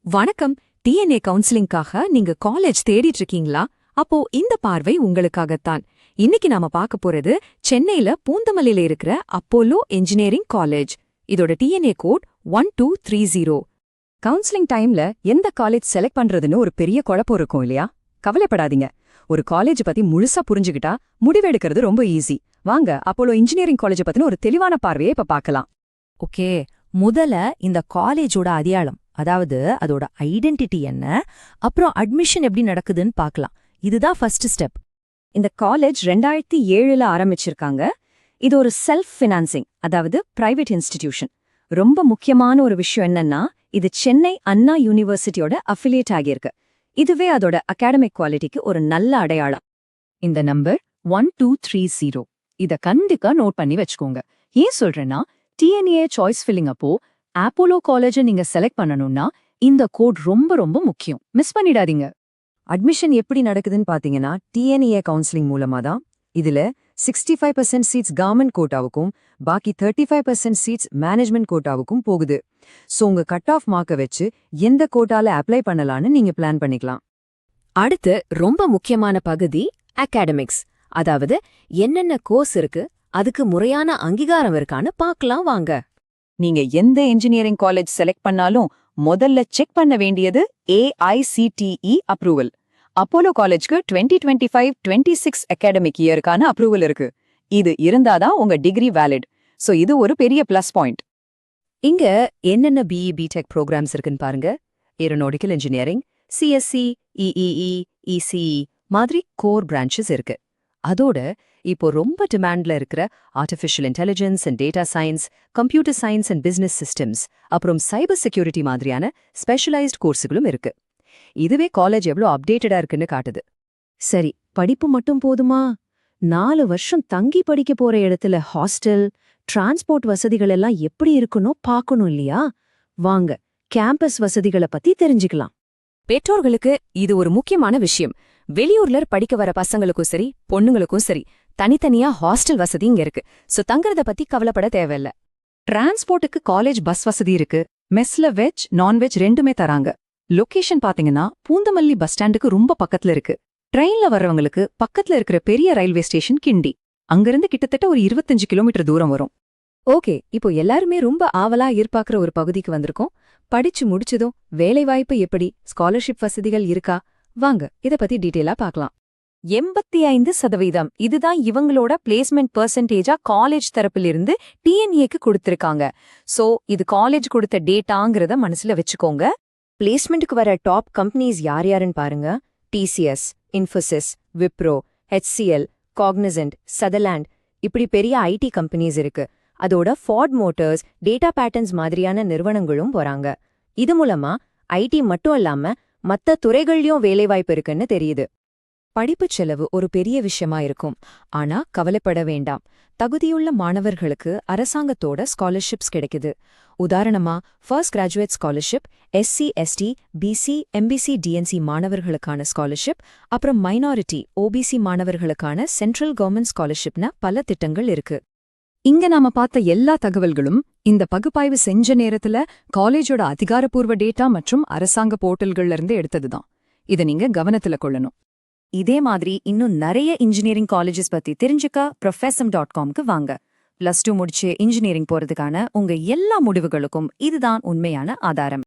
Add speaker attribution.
Speaker 1: வணக்கம். டிஎன்ஏ கவுன்சிலிங்காக நீங்க காலேஜ் தேடிட்டு இருக்கீங்களா? அப்போ இந்த பார்வை உங்களுக்காகத்தான். இன்னைக்கு நாம பார்க்க போறது சென்னையில பூந்தமல்லியில இருக்கிற அப்போலோ இன்ஜினியரிங் காலேஜ். இதோட டிஎன்ஏ கோட் 1230. கவுன்சிலிங் டைம்ல எந்த காலேஜ் செலக்ட் பண்றதுன்னு ஒரு பெரிய குழப்பம் இருக்கும் இல்லையா? கவலைப்படாதீங்க. ஒரு காலேஜ் பத்தி முழுசா புரிஞ்சுக்கிட்டா முடிவெடுக்கிறது ரொம்ப ஈஸி. வாங்க அப்போலோ இன்ஜினியரிங் காலேஜ் பத்தின ஒரு தெளிவான பார்வையை இப்ப பார்க்கலாம்.
Speaker 2: ஓகே, முதல்ல இந்த காலேஜோட அடையாளம், அதாவது அதோட ஐடென்டிட்டி என்ன, அப்புறம் அட்மிஷன் எப்படி நடக்குதுன்னு பார்க்கலாம். இதுதான் ஃபர்ஸ்ட் ஸ்டெப்.
Speaker 1: இந்த காலேஜ் 2007ல ஆரம்பிச்சிருக்காங்க. இது ஒரு செல்ஃப் ஃபினான்சிங், அதாவது பிரைவேட் இன்ஸ்டிடியூஷன். ரொம்ப முக்கியமான ஒரு விஷயம் என்னன்னா, இது சென்னை அண்ணா யூனிவர்சிட்டியோட அஃபிலியேட் ஆகியிருக்கு. இதுவே அதோட அகாடமிக் குவாலிட்டிக்கு ஒரு நல்ல அடையாளம். இந்த நம்பர் 1230 இத கண்டிப்பா நோட் பண்ணி வச்சுக்கோங்க. ஏன் சொல்றேன்னா, டிஎன்ஏ சாய்ஸ் ஃபில்லிங் அப்போ அப்போலோ காலேஜ் நீங்க செலக்ட் பண்ணணும்னா இந்த கோட் ரொம்ப ரொம்ப முக்கியம். மிஸ் பண்ணிடாதீங்க. அட்மிஷன் எப்படி நடக்குதுன்னு பாத்தீங்கன்னா, டிஎன்ஏ கவுன்சிலிங் மூலமா தான். இதுல 65% சீட்ஸ் கவர்மெண்ட் கோட்டாவுக்கும் பாக்கி 35% சீட்ஸ் மேனேஜ்மெண்ட் கோட்டாவுக்கும் போகுது. சோ உங்க கட் ஆஃப் மார்க்கை வச்சு எந்த கோட்டால அப்ளை பண்ணலான்னு நீங்க பிளான் பண்ணிக்கலாம்.
Speaker 2: அடுத்து ரொம்ப முக்கியமான பகுதி அகாடமிக்ஸ், அதாவது என்னென்ன கோர்ஸ் இருக்கு, அதுக்கு முறையான அங்கீகாரம் இருக்கான்னு பார்க்கலாம் வாங்க.
Speaker 1: நீங்க எந்த இன்ஜினியரிங் காலேஜ் செலக்ட் பண்ணாலும் முதல்ல செக் பண்ண வேண்டியது AICTE அப்ரூவல். அப்போலோ காலேஜ்க்கு 2025-26 அகாடமிக் இயருக்கான அப்ரூவல் இருக்கு. இது இருந்தாதான் உங்க டிகிரி வேலிட். சோ இது ஒரு பெரிய பிளஸ் பாயிண்ட்.
Speaker 2: இங்க என்னென்ன BE BTech ப்ரோக்ராம்ஸ் இருக்குன்னு பாருங்க. Aeronautical engineering, CSE, EEE, ECE மாதிரி கோர் பிரான்ச்சஸ் இருக்கு. அதோட இப்போ ரொம்ப டிமாண்ட்ல இருக்கிற artificial intelligence and data science, computer science and business systems, அப்புறம் சைபர் செக்யூரிட்டி மாதிரியான ஸ்பெஷலைஸ்ட் கோர்ஸுகளும் இருக்கு. இதுவே காலேஜ் எவ்வளோ அப்டேட்டடா இருக்குன்னு காட்டுது.
Speaker 1: சரி, படிப்பு மட்டும் போதுமா? 4 வருஷம் தங்கி படிக்க போற இடத்துல ஹாஸ்டல், டிரான்ஸ்போர்ட் வசதிகள் எல்லாம் எப்படி இருக்குன்னு பார்க்கணும் இல்லையா? வாங்க கேம்பஸ் வசதிகளை பத்தி தெரிஞ்சுக்கலாம்.
Speaker 2: பெற்றோர்களுக்கு இது ஒரு முக்கியமான விஷயம். வெளியூர்ல படிக்க வர பசங்களுக்கும் சரி பொண்ணுங்களுக்கும் சரி தனித்தனியா ஹாஸ்டல் வசதி இங்க இருக்கு. சோ தங்கறத பத்தி கவலைப்பட தேவையில்ல.
Speaker 1: டிரான்ஸ்போர்ட்டுக்கு காலேஜ் பஸ் வசதி இருக்கு. மெஸ்ல வெஜ் நான்வெஜ் ரெண்டுமே தராங்க. லொகேஷன் பாத்தீங்கன்னா பூந்தமல்லி பஸ் ஸ்டாண்டுக்கு ரொம்ப பக்கத்துல இருக்கு. ட்ரெயின்ல வர்றவங்களுக்கு பக்கத்துல இருக்கிற பெரிய ரயில்வே ஸ்டேஷன் கிண்டி. அங்கிருந்து கிட்டத்தட்ட ஒரு 25 கிலோமீட்டர் தூரம் வரும்.
Speaker 2: ஓகே, இப்போ எல்லாருமே ரொம்ப ஆவலா எதிர்பார்க்கிற ஒரு பகுதிக்கு வந்திருக்கோம். படிச்சு முடிச்சதும் வேலைவாய்ப்பு எப்படி, ஸ்காலர்ஷிப் வசதிகள் இருக்கா? வாங்க இத பத்தி டீட்டெயிலா பார்க்கலாம்.
Speaker 1: 85% இதுதான் இவங்களோட பிளேஸ்மெண்ட் பெர்சன்டேஜா காலேஜ் தரப்பிலிருந்து டிஎன்ஏக்கு கொடுத்திருக்காங்க. சோ இது காலேஜ் கொடுத்த டேட்டாங்கிறத மனசுல வச்சுக்கோங்க.
Speaker 2: பிளேஸ்மெண்ட்டுக்கு வர டாப் கம்பெனிஸ் யார் யாருன்னு பாருங்க. TCS, Infosys, Wipro, HCL, Cognizant, Sutherland இப்படி பெரிய ஐடி கம்பெனிஸ் இருக்கு. அதோட ஃபார்ட் மோட்டார்ஸ், டேட்டா பேட்டர்ன்ஸ் மாதிரியான நிறுவனங்களும் போறாங்க. இது மூலமா ஐடி மட்டும் இல்லாம மத்த துறைகள்லயும் வேலைவாய்ப்பு இருக்குன்னு தெரியுது.
Speaker 1: படிப்புச் செலவு ஒரு பெரிய விஷயமா இருக்கும். ஆனா கவலைப்பட வேண்டாம். தகுதியுள்ள மாணவர்களுக்கு அரசாங்கத்தோட ஸ்காலர்ஷிப்ஸ் கிடைக்குது. உதாரணமா first graduate scholarship, SC, ST, BC, MBC, DNC மாணவர்களுக்கான ஸ்காலர்ஷிப், அப்புறம் மைனாரிட்டி OBC மாணவர்களுக்கான சென்ட்ரல் கவர்மெண்ட் ஸ்காலர்ஷிப்னா பல திட்டங்கள் இருக்கு. இங்க நாம பார்த்த எல்லா தகவல்களும் இந்த பகுப்பாய்வு செஞ்ச நேரத்துல காலேஜோட அதிகாரப்பூர்வ டேட்டா மற்றும் அரசாங்க போர்ட்டல்கள்ல இருந்து எடுத்ததுதான். இதை நீங்க கவனத்துல கொள்ளணும். இதே மாதிரி இன்னும் நிறைய இன்ஜினியரிங் காலேஜஸ் பத்தி தெரிஞ்சுக்க professum.comக்கு வாங்க. +2 முடிச்சு இன்ஜினியரிங் போறதுக்கான உங்க எல்லா முடிவுகளுக்கும் இதுதான் உண்மையான ஆதாரம்.